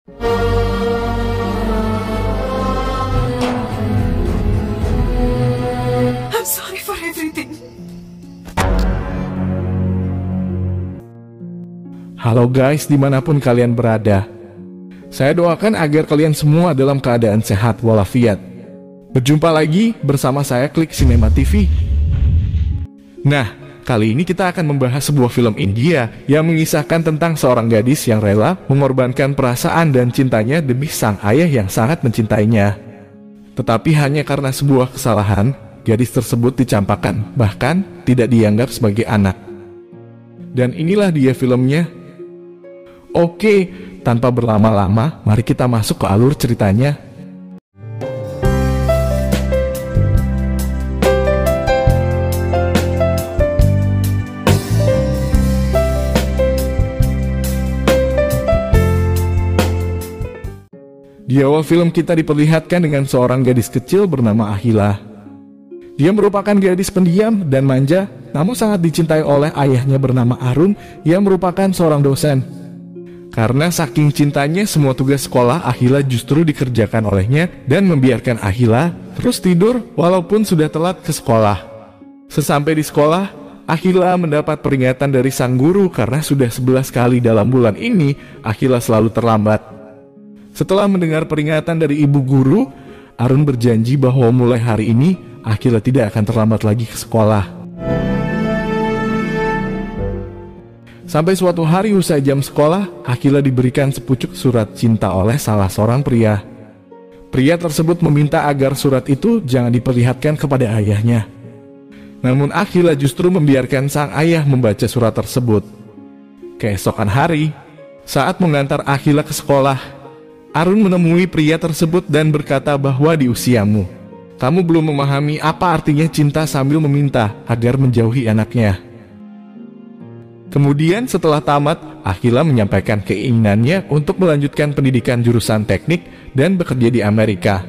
I'm sorry for everything. Halo guys, dimanapun kalian berada. Saya doakan agar kalian semua dalam keadaan sehat walafiat. Berjumpa lagi bersama saya Klik Cinema TV. Nah, kali ini kita akan membahas sebuah film India yang mengisahkan tentang seorang gadis yang rela mengorbankan perasaan dan cintanya demi sang ayah yang sangat mencintainya. Tetapi hanya karena sebuah kesalahan, gadis tersebut dicampakkan, bahkan tidak dianggap sebagai anak. Dan inilah dia filmnya. Oke, tanpa berlama-lama, mari kita masuk ke alur ceritanya. Di awal film kita diperlihatkan dengan seorang gadis kecil bernama Akhila. Dia merupakan gadis pendiam dan manja, namun sangat dicintai oleh ayahnya bernama Arun yang merupakan seorang dosen. Karena saking cintanya, semua tugas sekolah Akhila justru dikerjakan olehnya dan membiarkan Akhila terus tidur walaupun sudah telat ke sekolah. Sesampai di sekolah, Akhila mendapat peringatan dari sang guru karena sudah 11 kali dalam bulan ini Akhila selalu terlambat. Setelah mendengar peringatan dari ibu guru, Arun berjanji bahwa mulai hari ini Akhila tidak akan terlambat lagi ke sekolah. Sampai suatu hari usai jam sekolah, Akhila diberikan sepucuk surat cinta oleh salah seorang pria. Pria tersebut meminta agar surat itu jangan diperlihatkan kepada ayahnya. Namun Akhila justru membiarkan sang ayah membaca surat tersebut. Keesokan hari, saat mengantar Akhila ke sekolah, Arun menemui pria tersebut dan berkata bahwa di usiamu, kamu belum memahami apa artinya cinta sambil meminta agar menjauhi anaknya. Kemudian setelah tamat, Akhila menyampaikan keinginannya untuk melanjutkan pendidikan jurusan teknik dan bekerja di Amerika.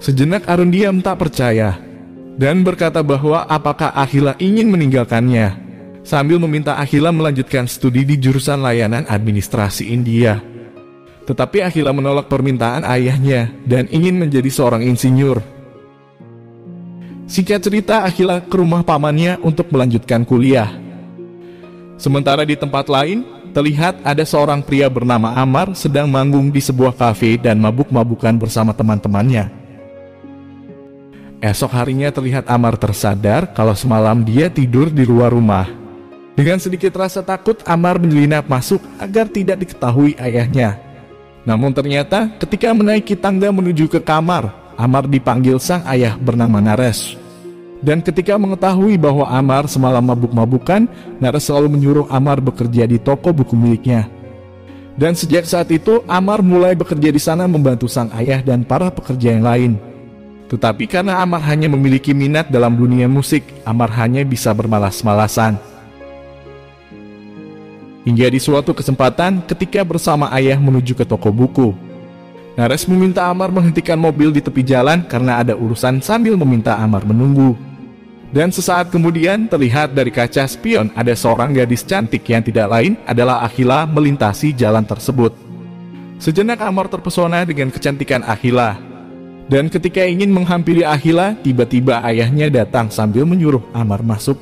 Sejenak Arun diam tak percaya dan berkata bahwa apakah Akhila ingin meninggalkannya, sambil meminta Akhila melanjutkan studi di jurusan layanan administrasi India. Tetapi Akhila menolak permintaan ayahnya dan ingin menjadi seorang insinyur. Singkat cerita, Akhila ke rumah pamannya untuk melanjutkan kuliah. Sementara di tempat lain, terlihat ada seorang pria bernama Amar sedang manggung di sebuah kafe dan mabuk-mabukan bersama teman-temannya. Esok harinya terlihat Amar tersadar kalau semalam dia tidur di luar rumah. Dengan sedikit rasa takut, Amar menyelinap masuk agar tidak diketahui ayahnya. Namun ternyata ketika menaiki tangga menuju ke kamar, Amar dipanggil sang ayah bernama Naresh. Dan ketika mengetahui bahwa Amar semalam mabuk-mabukan, Naresh selalu menyuruh Amar bekerja di toko buku miliknya. Dan sejak saat itu, Amar mulai bekerja di sana membantu sang ayah dan para pekerja yang lain. Tetapi karena Amar hanya memiliki minat dalam dunia musik, Amar hanya bisa bermalas-malasan. Hingga di suatu kesempatan, ketika bersama ayah menuju ke toko buku, Naresh meminta Amar menghentikan mobil di tepi jalan karena ada urusan sambil meminta Amar menunggu. Dan sesaat kemudian terlihat dari kaca spion ada seorang gadis cantik yang tidak lain adalah Akhila melintasi jalan tersebut. Sejenak Amar terpesona dengan kecantikan Akhila. Dan ketika ingin menghampiri Akhila, tiba-tiba ayahnya datang sambil menyuruh Amar masuk.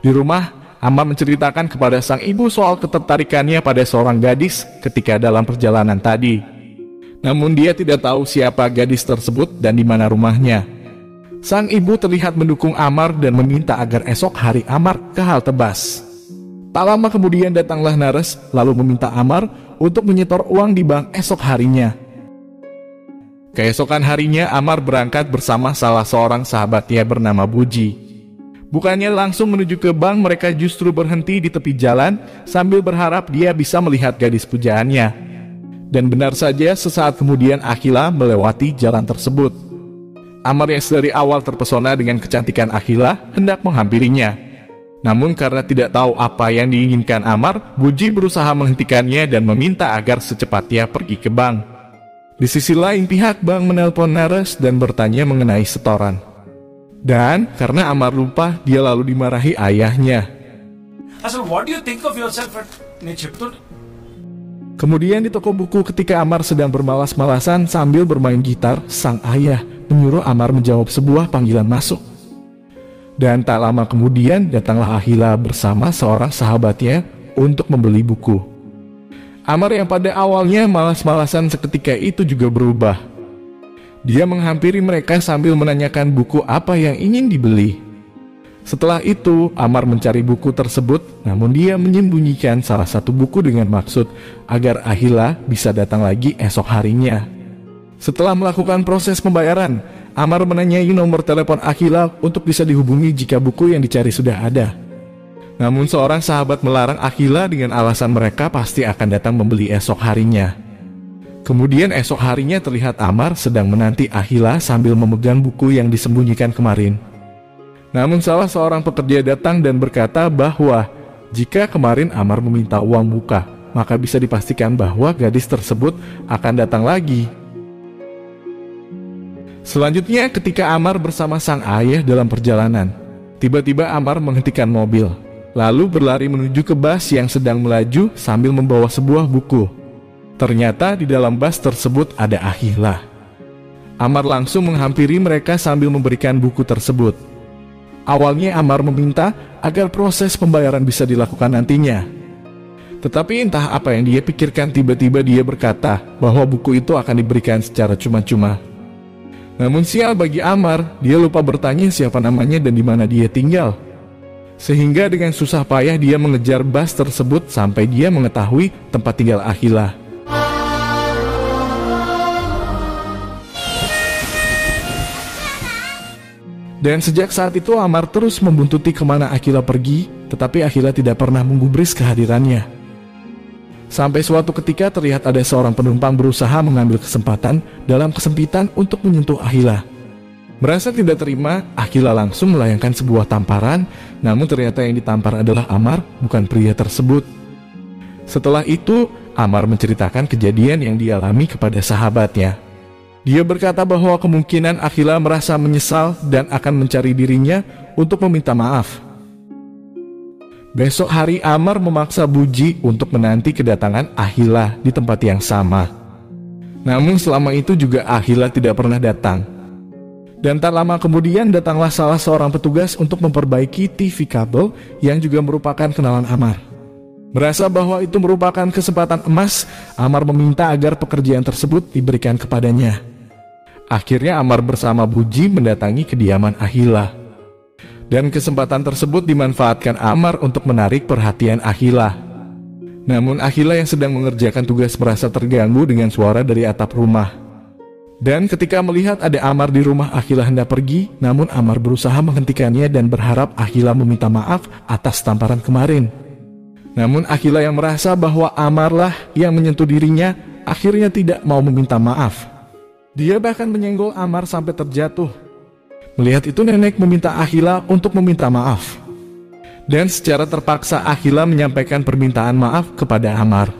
Di rumah, Amar menceritakan kepada sang ibu soal ketertarikannya pada seorang gadis ketika dalam perjalanan tadi. Namun dia tidak tahu siapa gadis tersebut dan di mana rumahnya. Sang ibu terlihat mendukung Amar dan meminta agar esok hari Amar ke halte bus. Tak lama kemudian datanglah Naresh lalu meminta Amar untuk menyetor uang di bank esok harinya. Keesokan harinya Amar berangkat bersama salah seorang sahabatnya bernama Buji. Bukannya langsung menuju ke bank, mereka justru berhenti di tepi jalan sambil berharap dia bisa melihat gadis pujaannya. Dan benar saja, sesaat kemudian Akhila melewati jalan tersebut. Amar yang dari awal terpesona dengan kecantikan Akhila hendak menghampirinya. Namun karena tidak tahu apa yang diinginkan Amar, Buji berusaha menghentikannya dan meminta agar secepatnya pergi ke bank. Di sisi lain, pihak bank menelpon Naresh dan bertanya mengenai setoran. Dan karena Amar lupa, dia lalu dimarahi ayahnya. So what do you think of yourself at Ini chip tuh. Kemudian di toko buku ketika Amar sedang bermalas-malasan sambil bermain gitar, sang ayah menyuruh Amar menjawab sebuah panggilan masuk. Dan tak lama kemudian datanglah Ahila bersama seorang sahabatnya untuk membeli buku. Amar yang pada awalnya malas-malasan seketika itu juga berubah. Dia menghampiri mereka sambil menanyakan buku apa yang ingin dibeli. Setelah itu, Amar mencari buku tersebut, namun dia menyembunyikan salah satu buku dengan maksud agar Ahila bisa datang lagi esok harinya. Setelah melakukan proses pembayaran, Amar menanyai nomor telepon Ahila untuk bisa dihubungi jika buku yang dicari sudah ada. Namun seorang sahabat melarang Ahila dengan alasan mereka pasti akan datang membeli esok harinya. Kemudian esok harinya terlihat Amar sedang menanti Ahila sambil memegang buku yang disembunyikan kemarin. Namun salah seorang pekerja datang dan berkata bahwa jika kemarin Amar meminta uang muka, maka bisa dipastikan bahwa gadis tersebut akan datang lagi. Selanjutnya ketika Amar bersama sang ayah dalam perjalanan, tiba-tiba Amar menghentikan mobil, lalu berlari menuju ke bus yang sedang melaju sambil membawa sebuah buku. Ternyata di dalam bus tersebut ada Ahila. Amar langsung menghampiri mereka sambil memberikan buku tersebut. Awalnya Amar meminta agar proses pembayaran bisa dilakukan nantinya. Tetapi entah apa yang dia pikirkan, tiba-tiba dia berkata bahwa buku itu akan diberikan secara cuma-cuma. Namun sial bagi Amar, dia lupa bertanya siapa namanya dan di mana dia tinggal. Sehingga dengan susah payah dia mengejar bus tersebut sampai dia mengetahui tempat tinggal Ahila. Dan sejak saat itu Amar terus membuntuti kemana Ahila pergi, tetapi Ahila tidak pernah menggubris kehadirannya. Sampai suatu ketika terlihat ada seorang penumpang berusaha mengambil kesempatan dalam kesempitan untuk menyentuh Ahila. Merasa tidak terima, Ahila langsung melayangkan sebuah tamparan, namun ternyata yang ditampar adalah Amar, bukan pria tersebut. Setelah itu, Amar menceritakan kejadian yang dialami kepada sahabatnya. Dia berkata bahwa kemungkinan Ahila merasa menyesal dan akan mencari dirinya untuk meminta maaf. Besok hari Amar memaksa Buji untuk menanti kedatangan Ahila di tempat yang sama. Namun selama itu juga Ahila tidak pernah datang. Dan tak lama kemudian datanglah salah seorang petugas untuk memperbaiki TV kabel yang juga merupakan kenalan Amar. Merasa bahwa itu merupakan kesempatan emas, Amar meminta agar pekerjaan tersebut diberikan kepadanya. Akhirnya Amar bersama Buji mendatangi kediaman Ahila. Dan kesempatan tersebut dimanfaatkan Amar untuk menarik perhatian Ahila. Namun Ahila yang sedang mengerjakan tugas merasa terganggu dengan suara dari atap rumah. Dan ketika melihat ada Amar di rumah, Ahila hendak pergi, namun Amar berusaha menghentikannya dan berharap Ahila meminta maaf atas tamparan kemarin. Namun Ahila yang merasa bahwa Amarlah yang menyentuh dirinya, akhirnya tidak mau meminta maaf. Dia bahkan menyenggol Amar sampai terjatuh. Melihat itu nenek meminta Ahila untuk meminta maaf. Dan secara terpaksa Ahila menyampaikan permintaan maaf kepada Amar.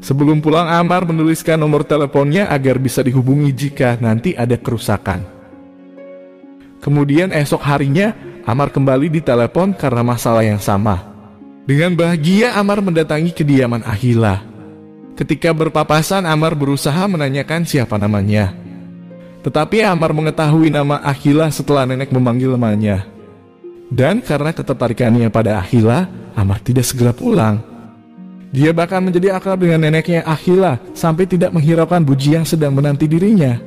Sebelum pulang Amar menuliskan nomor teleponnya agar bisa dihubungi jika nanti ada kerusakan. Kemudian esok harinya Amar kembali ditelepon karena masalah yang sama. Dengan bahagia Amar mendatangi kediaman Ahila. Ketika berpapasan Amar berusaha menanyakan siapa namanya. Tetapi Amar mengetahui nama Ahila setelah nenek memanggil namanya. Dan karena ketertarikannya pada Ahila, Amar tidak segera pulang. Dia bahkan menjadi akrab dengan neneknya Ahila sampai tidak menghiraukan Buji yang sedang menanti dirinya.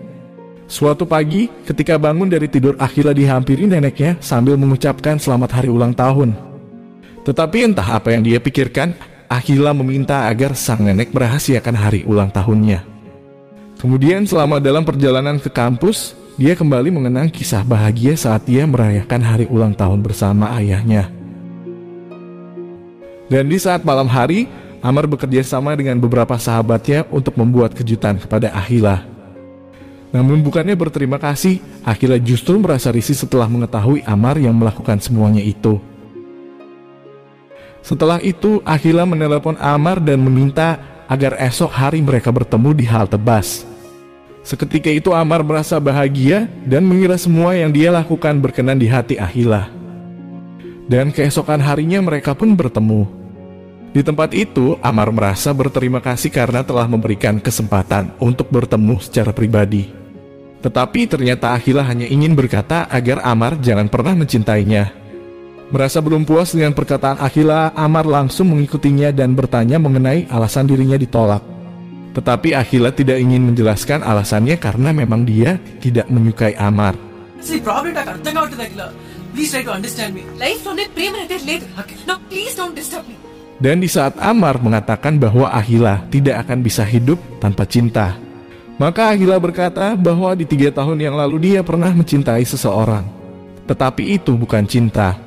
Suatu pagi, ketika bangun dari tidur, Ahila dihampiri neneknya sambil mengucapkan selamat hari ulang tahun. Tetapi entah apa yang dia pikirkan, Ahila meminta agar sang nenek merahasiakan hari ulang tahunnya. Kemudian selama dalam perjalanan ke kampus, dia kembali mengenang kisah bahagia saat dia merayakan hari ulang tahun bersama ayahnya. Dan di saat malam hari, Amar bekerja sama dengan beberapa sahabatnya untuk membuat kejutan kepada Ahila. Namun bukannya berterima kasih, Ahila justru merasa risih setelah mengetahui Amar yang melakukan semuanya itu. Setelah itu, Ahila menelepon Amar dan meminta agar esok hari mereka bertemu di halte bus. Seketika itu Amar merasa bahagia dan mengira semua yang dia lakukan berkenan di hati Ahila. Dan keesokan harinya mereka pun bertemu. Di tempat itu, Amar merasa berterima kasih karena telah memberikan kesempatan untuk bertemu secara pribadi. Tetapi ternyata Akhila hanya ingin berkata agar Amar jangan pernah mencintainya. Merasa belum puas dengan perkataan Akhila, Amar langsung mengikutinya dan bertanya mengenai alasan dirinya ditolak. Tetapi Akhila tidak ingin menjelaskan alasannya karena memang dia tidak menyukai Amar. See, problem tak artham kaavadu Akhila. Please try to understand me. Life lo prema ante లేదు. Now please don't disturb me. Dan di saat Amar mengatakan bahwa Akhila tidak akan bisa hidup tanpa cinta, maka Akhila berkata bahwa di 3 tahun yang lalu dia pernah mencintai seseorang. Tetapi itu bukan cinta.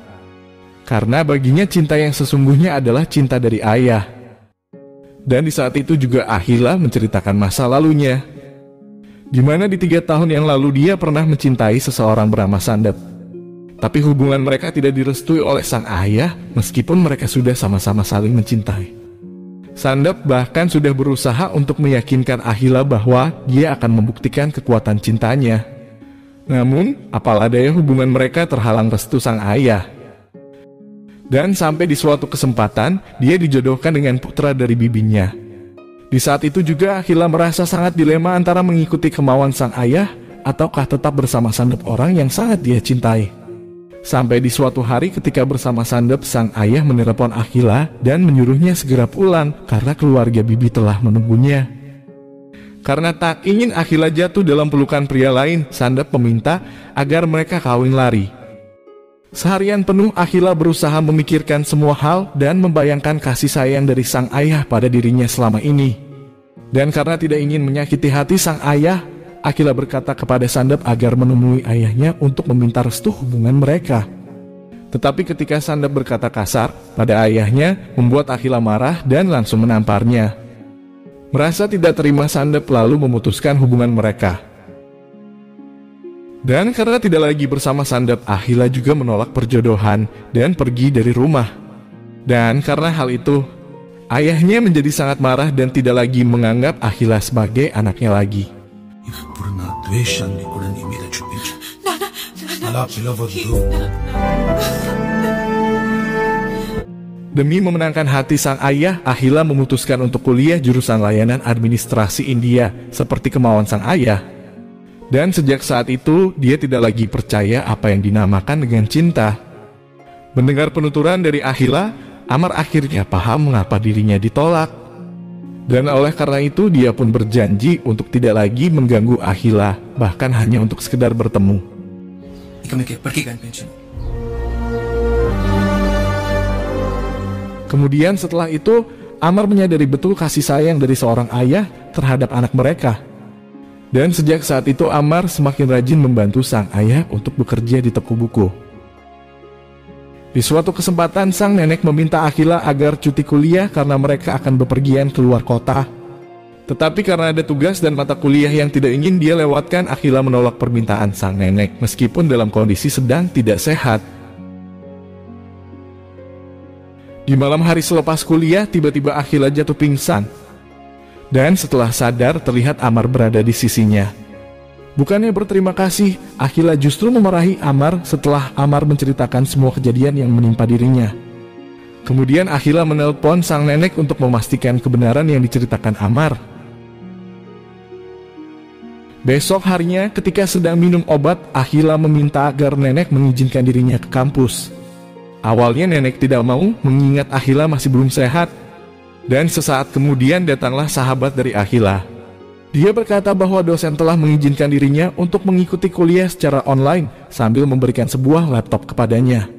Karena baginya cinta yang sesungguhnya adalah cinta dari ayah. Dan di saat itu juga Akhila menceritakan masa lalunya, di mana di 3 tahun yang lalu dia pernah mencintai seseorang bernama Sandep. Tapi hubungan mereka tidak direstui oleh sang ayah meskipun mereka sudah sama-sama saling mencintai. Sandep bahkan sudah berusaha untuk meyakinkan Akhila bahwa dia akan membuktikan kekuatan cintanya. Namun, apalah daya hubungan mereka terhalang restu sang ayah. Dan sampai di suatu kesempatan, dia dijodohkan dengan putra dari bibinya. Di saat itu juga Akhila merasa sangat dilema antara mengikuti kemauan sang ayah ataukah tetap bersama Sandep, orang yang sangat dia cintai. Sampai di suatu hari ketika bersama Sandep, sang ayah menelepon Akhila dan menyuruhnya segera pulang karena keluarga bibi telah menunggunya. Karena tak ingin Akhila jatuh dalam pelukan pria lain, Sandep meminta agar mereka kawin lari. Seharian penuh Akhila berusaha memikirkan semua hal dan membayangkan kasih sayang dari sang ayah pada dirinya selama ini. Dan karena tidak ingin menyakiti hati sang ayah, Akhila berkata kepada Sandep agar menemui ayahnya untuk meminta restu hubungan mereka. Tetapi ketika Sandep berkata kasar pada ayahnya, membuat Akhila marah dan langsung menamparnya. Merasa tidak terima, Sandep lalu memutuskan hubungan mereka. Dan karena tidak lagi bersama Sandep, Akhila juga menolak perjodohan dan pergi dari rumah. Dan karena hal itu, ayahnya menjadi sangat marah dan tidak lagi menganggap Akhila sebagai anaknya lagi. ఇప్పుడున్న ద్వేషాన్ని కూడా నీ మీద చూపించు. అలా పిలవద్దు. Demi memenangkan hati sang ayah, Akhila memutuskan untuk kuliah jurusan layanan administrasi India seperti kemauan sang ayah. Dan sejak saat itu, dia tidak lagi percaya apa yang dinamakan dengan cinta. Mendengar penuturan dari Akhila, Amar akhirnya paham mengapa dirinya ditolak. Dan oleh karena itu dia pun berjanji untuk tidak lagi mengganggu Akhila, bahkan hanya untuk sekedar bertemu. Kemudian setelah itu, Amar menyadari betul kasih sayang dari seorang ayah terhadap anak mereka. Dan sejak saat itu Amar semakin rajin membantu sang ayah untuk bekerja di toko buku. Di suatu kesempatan, sang nenek meminta Akhila agar cuti kuliah karena mereka akan bepergian keluar kota. Tetapi karena ada tugas dan mata kuliah yang tidak ingin dia lewatkan, Akhila menolak permintaan sang nenek meskipun dalam kondisi sedang tidak sehat. Di malam hari selepas kuliah, tiba-tiba Akhila jatuh pingsan. Dan setelah sadar, terlihat Amar berada di sisinya. Bukannya berterima kasih, Akhila justru memarahi Amar setelah Amar menceritakan semua kejadian yang menimpa dirinya. Kemudian Akhila menelpon sang nenek untuk memastikan kebenaran yang diceritakan Amar. Besok harinya ketika sedang minum obat, Akhila meminta agar nenek mengizinkan dirinya ke kampus. Awalnya nenek tidak mau mengingat Akhila masih belum sehat. Dan sesaat kemudian datanglah sahabat dari Akhila. Dia berkata bahwa dosen telah mengizinkan dirinya untuk mengikuti kuliah secara online sambil memberikan sebuah laptop kepadanya.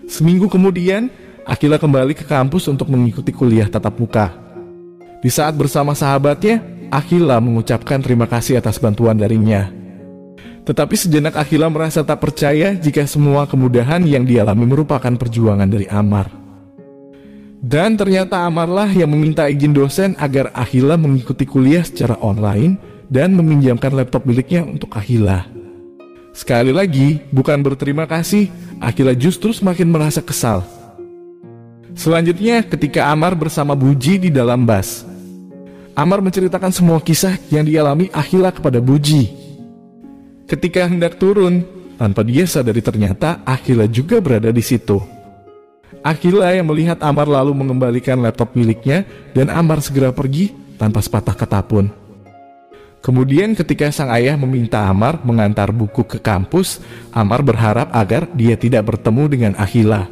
Seminggu kemudian, Akhila kembali ke kampus untuk mengikuti kuliah tatap muka. Di saat bersama sahabatnya, Akhila mengucapkan terima kasih atas bantuan darinya. Tetapi sejenak Akhila merasa tak percaya jika semua kemudahan yang dialami merupakan perjuangan dari Amar. Dan ternyata Amarlah yang meminta izin dosen agar Akhila mengikuti kuliah secara online dan meminjamkan laptop miliknya untuk Akhila. Sekali lagi, bukan berterima kasih, Akhila justru semakin merasa kesal. Selanjutnya, ketika Amar bersama Buji di dalam bus, Amar menceritakan semua kisah yang dialami Akhila kepada Buji. Ketika hendak turun, tanpa dia sadari ternyata Akhila juga berada di situ. Akhila yang melihat Amar lalu mengembalikan laptop miliknya dan Amar segera pergi tanpa sepatah kata pun. Kemudian ketika sang ayah meminta Amar mengantar buku ke kampus, Amar berharap agar dia tidak bertemu dengan Akhila.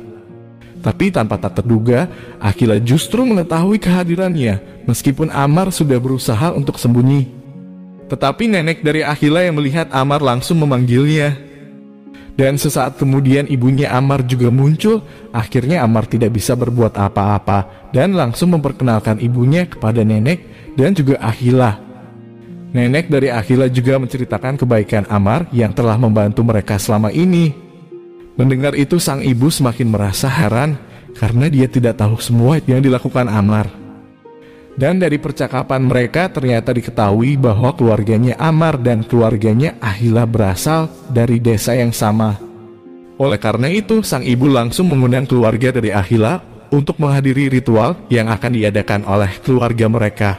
Tapi tanpa tak terduga, Akhila justru mengetahui kehadirannya meskipun Amar sudah berusaha untuk sembunyi. Tetapi nenek dari Akhila yang melihat Amar langsung memanggilnya. Dan sesaat kemudian ibunya Amar juga muncul. Akhirnya Amar tidak bisa berbuat apa-apa dan langsung memperkenalkan ibunya kepada nenek dan juga Akhila. Nenek dari Akhila juga menceritakan kebaikan Amar yang telah membantu mereka selama ini. Mendengar itu sang ibu semakin merasa heran karena dia tidak tahu semua yang dilakukan Amar. Dan dari percakapan mereka ternyata diketahui bahwa keluarganya Amar dan keluarganya Akhila berasal dari desa yang sama. Oleh karena itu, sang ibu langsung mengundang keluarga dari Akhila untuk menghadiri ritual yang akan diadakan oleh keluarga mereka.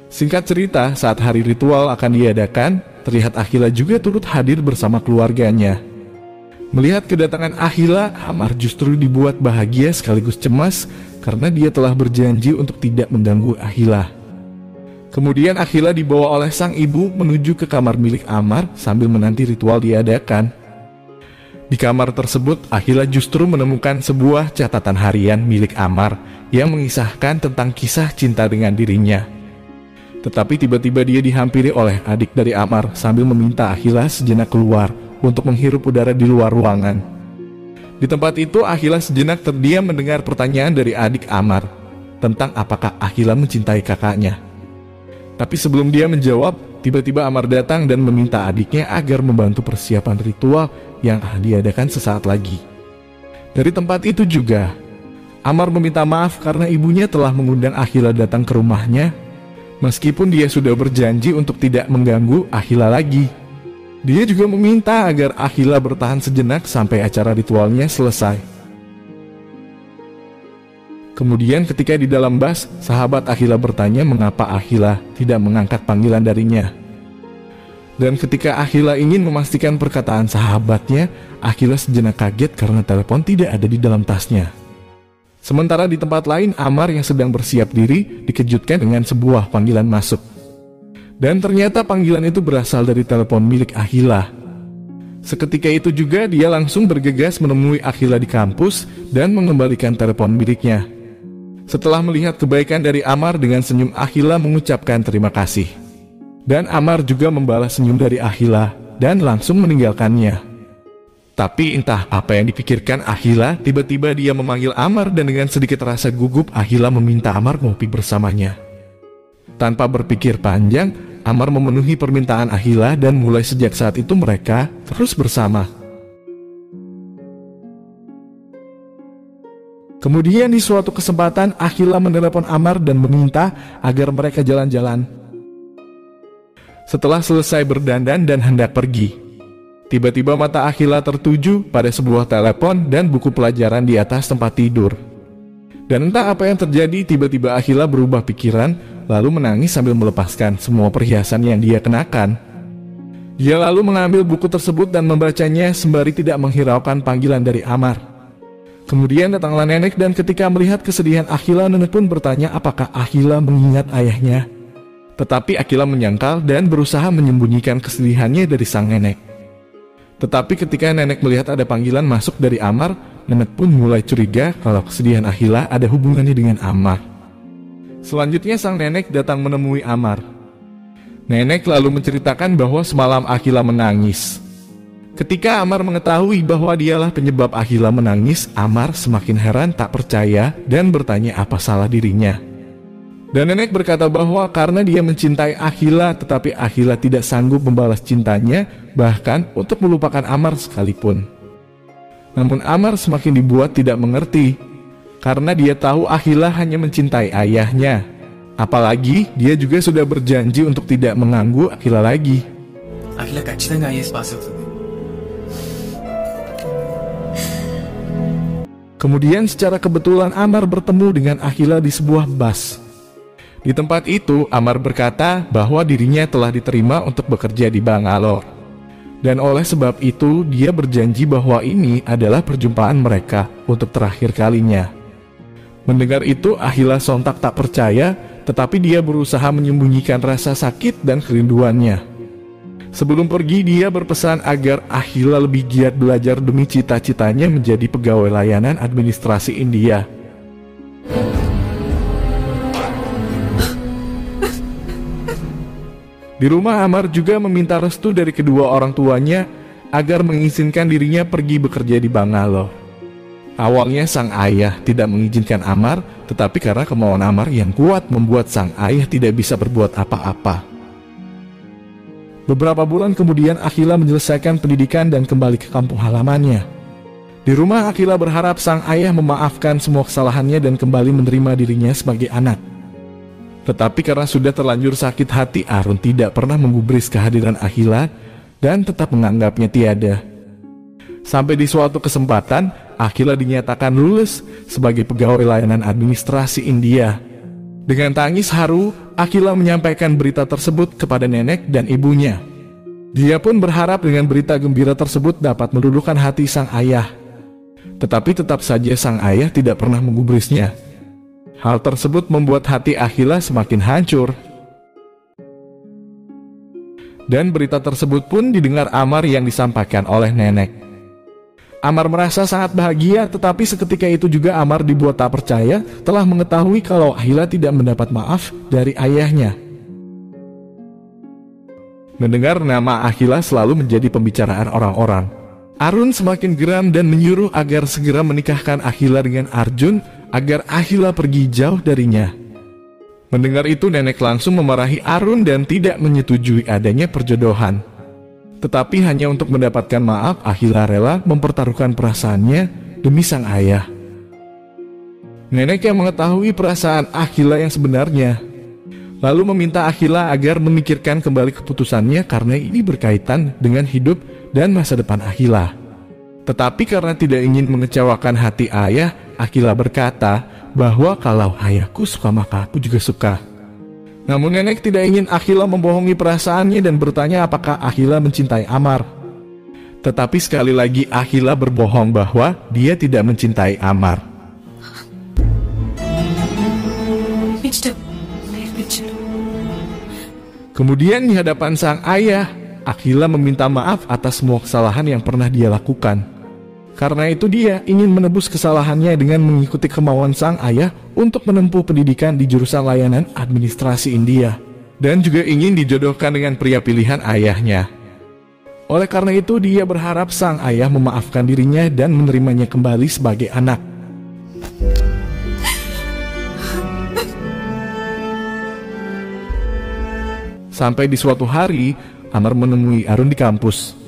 Singkat cerita, saat hari ritual akan diadakan, terlihat Akhila juga turut hadir bersama keluarganya. Melihat kedatangan Akhila, Amar justru dibuat bahagia sekaligus cemas karena dia telah berjanji untuk tidak mengganggu Akhila. Kemudian Akhila dibawa oleh sang ibu menuju ke kamar milik Amar sambil menanti ritual diadakan. Di kamar tersebut, Akhila justru menemukan sebuah catatan harian milik Amar yang mengisahkan tentang kisah cinta dengan dirinya. Tetapi tiba-tiba dia dihampiri oleh adik dari Amar sambil meminta Akhila sejenak keluar untuk menghirup udara di luar ruangan. Di tempat itu, Akhila sejenak terdiam mendengar pertanyaan dari adik Amar tentang apakah Akhila mencintai kakaknya. Tapi sebelum dia menjawab, tiba-tiba Amar datang dan meminta adiknya agar membantu persiapan ritual yang akan diadakan sesaat lagi. Dari tempat itu juga, Amar meminta maaf karena ibunya telah mengundang Akhila datang ke rumahnya, meskipun dia sudah berjanji untuk tidak mengganggu Akhila lagi. Dia juga meminta agar Akhila bertahan sejenak sampai acara ritualnya selesai. Kemudian ketika di dalam bus, sahabat Akhila bertanya mengapa Akhila tidak mengangkat panggilan darinya. Dan ketika Akhila ingin memastikan perkataan sahabatnya, Akhila sejenak kaget karena telepon tidak ada di dalam tasnya. Sementara di tempat lain, Amar yang sedang bersiap diri dikejutkan dengan sebuah panggilan masuk. Dan ternyata panggilan itu berasal dari telepon milik Akhila. Seketika itu juga dia langsung bergegas menemui Akhila di kampus dan mengembalikan telepon miliknya. Setelah melihat kebaikan dari Amar, dengan senyum Akhila mengucapkan terima kasih. Dan Amar juga membalas senyum dari Akhila dan langsung meninggalkannya. Tapi entah apa yang dipikirkan Akhila, tiba-tiba dia memanggil Amar dan dengan sedikit rasa gugup Akhila meminta Amar ngopi bersamanya. Tanpa berpikir panjang, Amar memenuhi permintaan Akhila dan mulai sejak saat itu mereka terus bersama. Kemudian di suatu kesempatan Akhila menelepon Amar dan meminta agar mereka jalan-jalan. Setelah selesai berdandan dan hendak pergi, tiba-tiba mata Akhila tertuju pada sebuah telepon dan buku pelajaran di atas tempat tidur. Dan entah apa yang terjadi, tiba-tiba Akhila berubah pikiran, lalu menangis sambil melepaskan semua perhiasan yang dia kenakan. Dia lalu mengambil buku tersebut dan membacanya sembari tidak menghiraukan panggilan dari Amar. Kemudian datanglah nenek dan ketika melihat kesedihan Akhila, nenek pun bertanya apakah Akhila mengingat ayahnya. Tetapi Akhila menyangkal dan berusaha menyembunyikan kesedihannya dari sang nenek. Tetapi ketika nenek melihat ada panggilan masuk dari Amar, nenek pun mulai curiga kalau kesedihan Akhila ada hubungannya dengan Amar. Selanjutnya sang nenek datang menemui Amar. Nenek lalu menceritakan bahwa semalam Akhila menangis. Ketika Amar mengetahui bahwa dialah penyebab Akhila menangis, Amar semakin heran tak percaya dan bertanya apa salah dirinya. Dan nenek berkata bahwa karena dia mencintai Akhila, tetapi Akhila tidak sanggup membalas cintanya, bahkan untuk melupakan Amar sekalipun. Namun Amar semakin dibuat tidak mengerti, karena dia tahu Akhila hanya mencintai ayahnya. Apalagi dia juga sudah berjanji untuk tidak mengganggu Akhila lagi. Akhila ఖచ్చితంగా IAS pass అవుతుంది. Kemudian secara kebetulan Amar bertemu dengan Akhila di sebuah bus. Di tempat itu Amar berkata bahwa dirinya telah diterima untuk bekerja di Bangalore. Dan oleh sebab itu, dia berjanji bahwa ini adalah perjumpaan mereka untuk terakhir kalinya. Mendengar itu, Ahila sontak tak percaya, tetapi dia berusaha menyembunyikan rasa sakit dan kerinduannya. Sebelum pergi, dia berpesan agar Ahila lebih giat belajar demi cita-citanya menjadi pegawai layanan administrasi India. Di rumah, Amar juga meminta restu dari kedua orang tuanya agar mengizinkan dirinya pergi bekerja di Bangalore. Awalnya sang ayah tidak mengizinkan Amar, tetapi karena kemauan Amar yang kuat membuat sang ayah tidak bisa berbuat apa-apa. Beberapa bulan kemudian, Ahila menyelesaikan pendidikan dan kembali ke kampung halamannya. Di rumah, Ahila berharap sang ayah memaafkan semua kesalahannya dan kembali menerima dirinya sebagai anak. Tetapi karena sudah terlanjur sakit hati, Arun tidak pernah menggubris kehadiran Ahila dan tetap menganggapnya tiada. Sampai di suatu kesempatan, Ahila dinyatakan lulus sebagai pegawai layanan administrasi India. Dengan tangis haru, Ahila menyampaikan berita tersebut kepada nenek dan ibunya. Dia pun berharap dengan berita gembira tersebut dapat meluluhkan hati sang ayah. Tetapi tetap saja sang ayah tidak pernah menggubrisnya. Hal tersebut membuat hati Ahila semakin hancur. Dan berita tersebut pun didengar Amar yang disampaikan oleh nenek. Amar merasa sangat bahagia, tetapi seketika itu juga Amar dibuat tak percaya telah mengetahui kalau Ahila tidak mendapat maaf dari ayahnya. Mendengar nama Ahila selalu menjadi pembicaraan orang-orang. Arun semakin geram dan menyuruh agar segera menikahkan Ahila dengan Arjun agar Ahila pergi jauh darinya. Mendengar itu, nenek langsung memarahi Arun dan tidak menyetujui adanya perjodohan. Tetapi hanya untuk mendapatkan maaf, Ahila rela mempertaruhkan perasaannya demi sang ayah. Nenek yang mengetahui perasaan Ahila yang sebenarnya, lalu meminta Ahila agar memikirkan kembali keputusannya karena ini berkaitan dengan hidup dan masa depan Ahila. Tetapi karena tidak ingin mengecewakan hati ayah, Ahila berkata bahwa kalau ayahku suka maka aku juga suka. Namun nenek tidak ingin Ahila membohongi perasaannya dan bertanya apakah Ahila mencintai Amar. Tetapi sekali lagi Ahila berbohong bahwa dia tidak mencintai Amar. Kemudian di hadapan sang ayah, Ahila meminta maaf atas semua kesalahan yang pernah dia lakukan. Karena itu dia ingin menebus kesalahannya dengan mengikuti kemauan sang ayah untuk menempuh pendidikan di jurusan layanan administrasi India. Dan juga ingin dijodohkan dengan pria pilihan ayahnya. Oleh karena itu dia berharap sang ayah memaafkan dirinya dan menerimanya kembali sebagai anak. Sampai di suatu hari, Amar menemui Arun di kampus.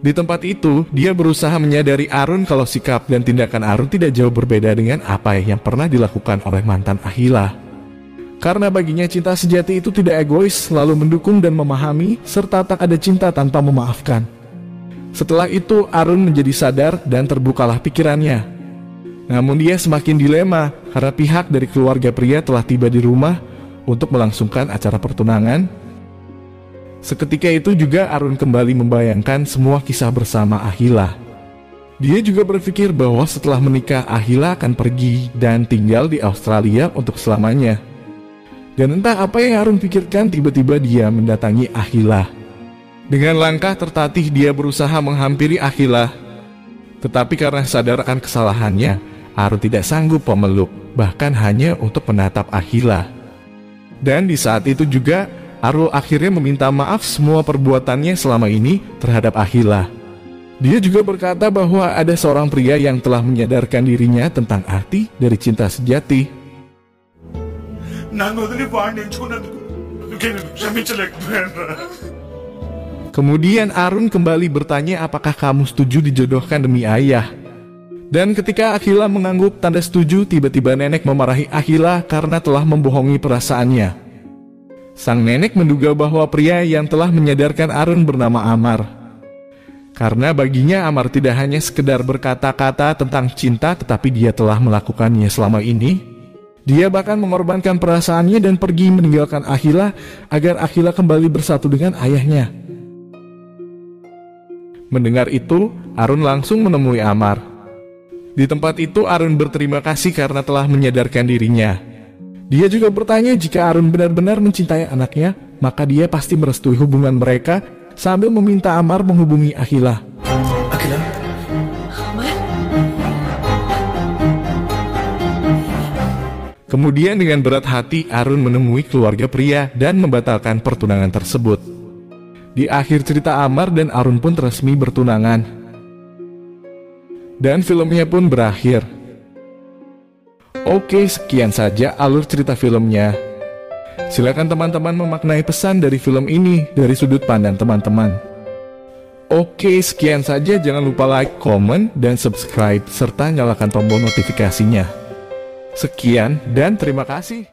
Di tempat itu, dia berusaha menyadari Arun kalau sikap dan tindakan Arun tidak jauh berbeda dengan apa yang pernah dilakukan oleh mantan Ahila. Karena baginya cinta sejati itu tidak egois, selalu mendukung dan memahami, serta tak ada cinta tanpa memaafkan. Setelah itu, Arun menjadi sadar dan terbukalah pikirannya. Namun dia semakin dilema karena pihak dari keluarga pria telah tiba di rumah untuk melangsungkan acara pertunangan. Seketika itu juga Arun kembali membayangkan semua kisah bersama Ahila. Dia juga berpikir bahwa setelah menikah Ahila akan pergi dan tinggal di Australia untuk selamanya. Dan entah apa yang Arun pikirkan, tiba-tiba dia mendatangi Ahila. Dengan langkah tertatih dia berusaha menghampiri Ahila. Tetapi karena sadar akan kesalahannya, Arun tidak sanggup memeluk, bahkan hanya untuk menatap Ahila. Dan di saat itu juga Arul akhirnya meminta maaf semua perbuatannya selama ini terhadap Ahila. Dia juga berkata bahwa ada seorang pria yang telah menyadarkan dirinya tentang arti dari cinta sejati. Kemudian Arun kembali bertanya apakah kamu setuju dijodohkan demi ayah. Dan ketika Ahila mengangguk tanda setuju, tiba-tiba nenek memarahi Ahila karena telah membohongi perasaannya. Sang nenek menduga bahwa pria yang telah menyadarkan Arun bernama Amar. Karena baginya Amar tidak hanya sekedar berkata-kata tentang cinta, tetapi dia telah melakukannya selama ini. Dia bahkan mengorbankan perasaannya dan pergi meninggalkan Ahila agar Ahila kembali bersatu dengan ayahnya. Mendengar itu, Arun langsung menemui Amar. Di tempat itu, Arun berterima kasih karena telah menyadarkan dirinya. Dia juga bertanya jika Arun benar-benar mencintai anaknya, maka dia pasti merestui hubungan mereka sambil meminta Amar menghubungi Akhila. Akhila? Amar? Kemudian dengan berat hati, Arun menemui keluarga pria dan membatalkan pertunangan tersebut. Di akhir cerita, Amar dan Arun pun resmi bertunangan. Dan filmnya pun berakhir. Oke, sekian saja alur cerita filmnya. Silakan teman-teman memaknai pesan dari film ini dari sudut pandang teman-teman. Oke, sekian saja. Jangan lupa like, komen, dan subscribe, serta nyalakan tombol notifikasinya. Sekian dan terima kasih.